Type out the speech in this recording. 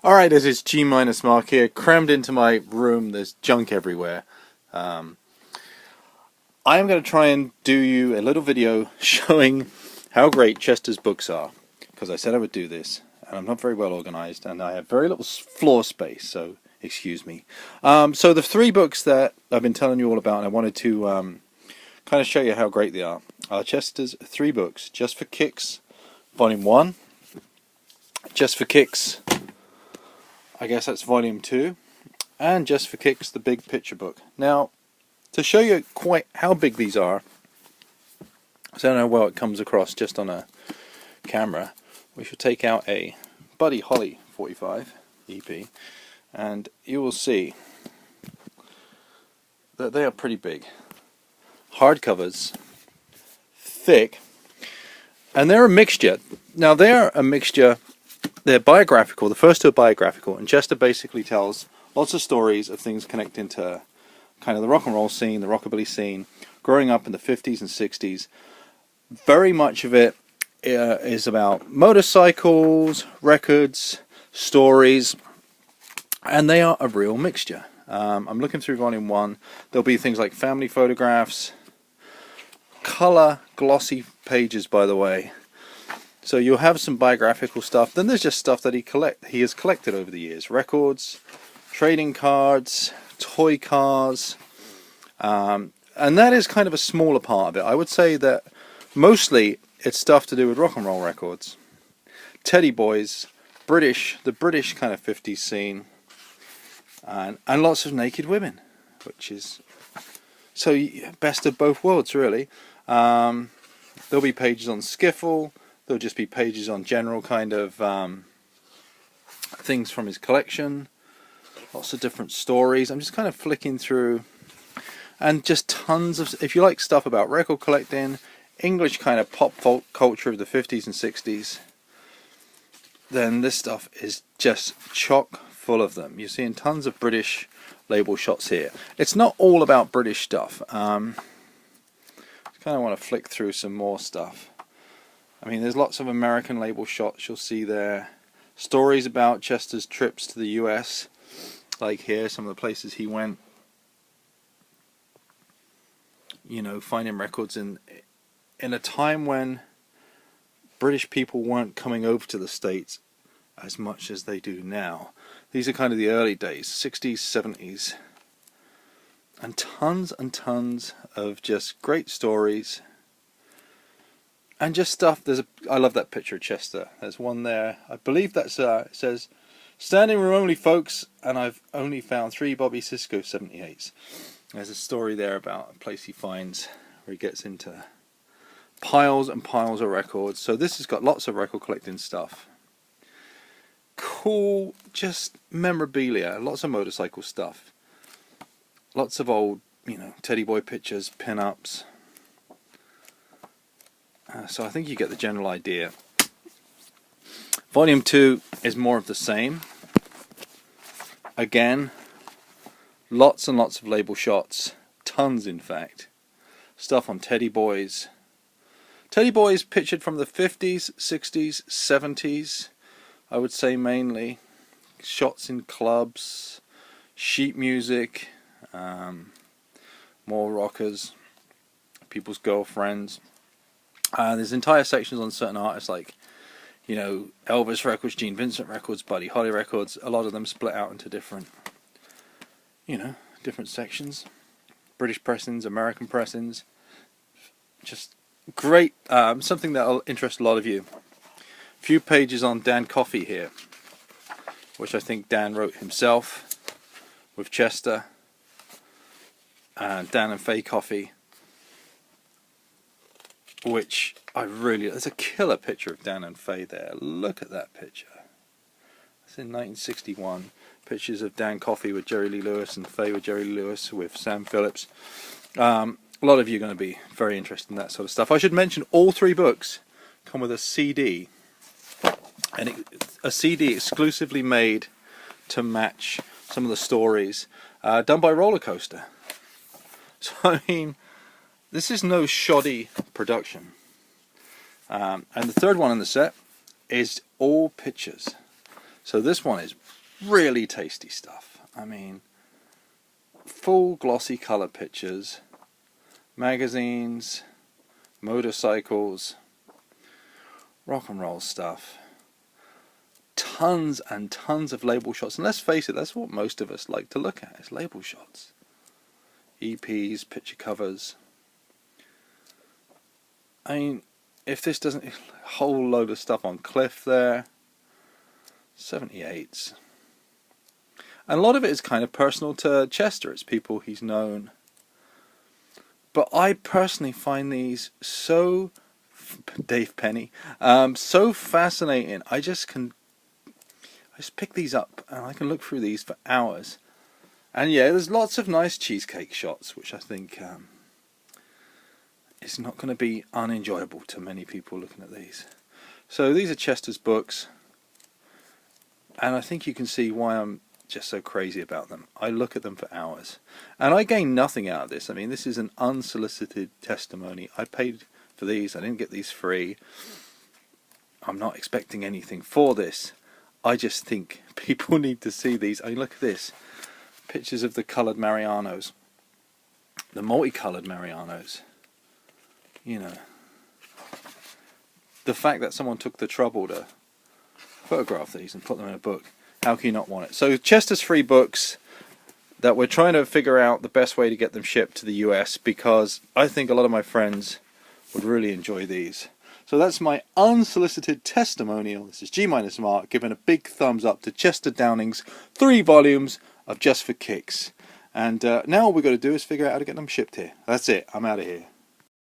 Alright, this is G minus Mark here, crammed into my room. There's junk everywhere. I am going to try and do you a little video showing how great Chester's books are, because I said I would do this, and I'm not very well organized, and I have very little floor space, so excuse me. So the three books that I've been telling you all about, and I wanted to kind of show you how great they are Chester's three books: Just for Kicks, Volume 1, Just for Kicks, I guess that's Volume 2, and Just for Kicks, the big picture book. Now, to show you quite how big these are, I don't know how well it comes across just on a camera, we should take out a Buddy Holly 45 EP, and you will see that they are pretty big. Hardcovers, thick, and they're a mixture. Now, they're a mixture. They're biographical. The first two are biographical, and Chester basically tells lots of stories of things connecting to kind of the rock and roll scene, the rockabilly scene, growing up in the 50s and 60s. Very much of it is about motorcycles, records, stories, and they are a real mixture. I'm looking through Volume 1. There'll be things like family photographs, color glossy pages, by the way. So you'll have some biographical stuff. Then there's just stuff that he has collected over the years: records, trading cards, toy cars, and that is kind of a smaller part of it. I would say that mostly it's stuff to do with rock and roll records, Teddy Boys, the British kind of 50s scene, and lots of naked women, which is so best of both worlds, really. There'll be pages on skiffle. There'll just be pages on general kind of things from his collection. Lots of different stories. I'm just kind of flicking through, and just tons of, if you like stuff about record collecting, English kind of pop folk culture of the 50s and 60s, then this stuff is just chock full of them. You're seeing tons of British label shots here. It's not all about British stuff. Kind of want to flick through some more stuff. I mean, there's lots of American label shots you'll see there. Stories about Chester's trips to the US, like here, some of the places he went. You know, finding records in a time when British people weren't coming over to the States as much as they do now. These are kind of the early days, 60s, 70s. And tons of just great stories. And just stuff. I love that picture of Chester. There's one there. I believe that's it says, "Standing room only, folks, and I've only found 3 Bobby Sisko 78s." There's a story there about a place he finds where he gets into piles and piles of records. So this has got lots of record collecting stuff. Cool, just memorabilia. Lots of motorcycle stuff. Lots of old, Teddy Boy pictures, pin-ups. So I think you get the general idea. Volume 2 is more of the same. Again, lots and lots of label shots. Tons, in fact. Stuff on Teddy Boys. Teddy Boys pictured from the 50s, 60s, 70s. I would say mainly. Shots in clubs. Sheet music. More rockers. People's girlfriends. There's entire sections on certain artists, like, Elvis records, Gene Vincent records, Buddy Holly records. A lot of them split out into different sections. British pressings, American pressings. Just great. Something that'll interest a lot of you. A few pages on Dan Coffey here, which I think Dan wrote himself with Chester. Dan and Faye Coffey. Which there's a killer picture of Dan and Faye there. Look at that picture. It's in 1961. Pictures of Dan Coffey with Jerry Lee Lewis and Faye with Jerry Lee Lewis with Sam Phillips. A lot of you are going to be very interested in that sort of stuff. I should mention all 3 books come with a CD. And a CD exclusively made to match some of the stories, done by Roller Coaster. So, I mean, this is no shoddy production. And the third one in the set is all pictures. So this one is really tasty stuff. I mean, full glossy color pictures, magazines, motorcycles, rock and roll stuff, tons and tons of label shots. And let's face it, that's what most of us like to look at, is label shots. EPs, picture covers. I mean, if this doesn't, a whole load of stuff on Cliff there, 78s. And a lot of it is kind of personal to Chester. It's people he's known. But I personally find these so, Dave Penny, so fascinating. I just pick these up and I can look through these for hours. And yeah, there's lots of nice cheesecake shots, which I think is not going to be unenjoyable to many people looking at these. So these are Chester's books, and I think you can see why I'm just so crazy about them. I look at them for hours, and I gain nothing out of this. I mean, this is an unsolicited testimony. I paid for these. I didn't get these free. I'm not expecting anything for this. I just think people need to see these. I mean, look at this. Pictures of the coloured Marianos. The multicolored Marianos. You know. The fact that someone took the trouble to photograph these and put them in a book. How can you not want it? So Chester's free books that we're trying to figure out the best way to get them shipped to the US, because I think a lot of my friends would really enjoy these. So that's my unsolicited testimonial. This is G-Mark giving a big thumbs up to Chester Downing's 3 volumes of Just for Kicks. And now all we've got to do is figure out how to get them shipped here. That's it. I'm out of here.